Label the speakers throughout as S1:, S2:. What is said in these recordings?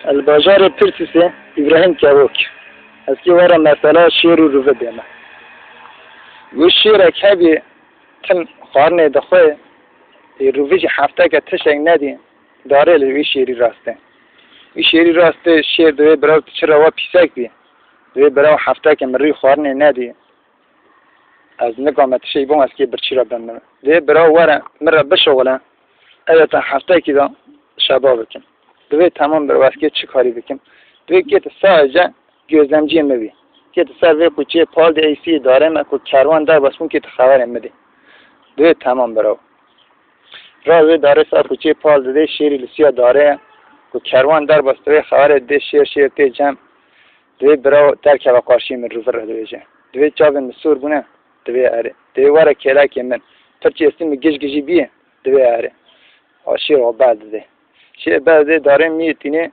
S1: الباجار پرسیسه ابراهیم کبوک از که ورا مثلا شیر و روه بیمه و شیر کبی تن خارنه دخواه روه جی هفته که تشنگ ندی داره لوی شیری راسته وی شیری راسته شیر دوی براو چرا و پیسک بی دوی براو هفته که مروی خارنه ندی از نگامت شیبون از که برچی را بمه دوی براو ورا مرا بشغله ایتا هفته که دا شبا بکن دوی تمام برو از که چی کاری بکن دوی که ساجه gözlemciye mi? Ki tasarruf kuçe pal de isi dare me ku kervan dar basmun ki xabar emedi. De tamam bro. Razı dare sa kuçe pal de şeri lisiya dare ku kervan dar bastı xabar de şer te cam. De bro der ki karşı mi ruver de. De çavın mesur buna. De are. De vara kela kemen. Terçi ismi gecgeci bi. De are. Aşir o bad de. Şey bad de dare miyetine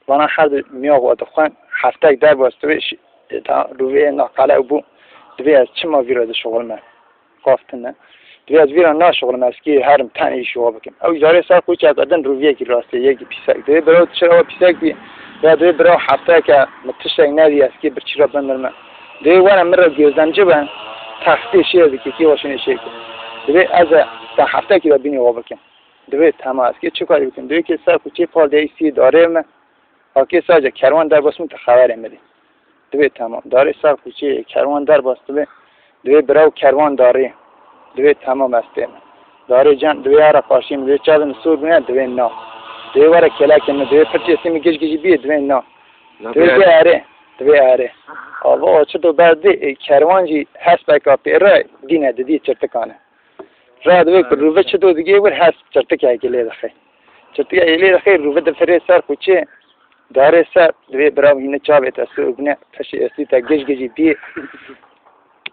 S1: bana her miyav atxan هفته در باستویش تا روی نقله بو دوی از چه ما ویراد شغل من خواستنه دوی از ویران نه شغل من اسکی هرم تنی شوا بکن او جاره سر کوچه از ادن روی یکی راسته یکی پیسک دوی برای چرا پیسک بی و دوی برای هفته که متشک ندی اسکی برچی را بندر من دوی وانا مرا گیزنجه بن تختی شیر بکی کی واشونه شیر کن دوی از تا هفته که را بینی وا بکن دوی تمام اسکی چه کاری بکن دوی که سر کوچه پال دیسی داره من آکی ساجه کروان در باسم تا خبر امدی دوی تمام داره سر کوچه کروان در باسته دوی براو کروان داره دوی تمام استه داره جان دوی آرا قاشیم دوی چادن سور بینه دوی نا دوی واره کلاکم دوی پرچه سیمی گیجی بیه دوی نا دوی آره آوا چطور بعد کروان جی هست بکا پیره دینه دی چرتکانه را دوی پر روه چطور دیگه ور هست چرتک ایلی دخی چرتک ایلی دخی روه دفره سر کوچه داره سر دوی براو اینه چابه تا سوگنه تشی اسی تا گجگجی بی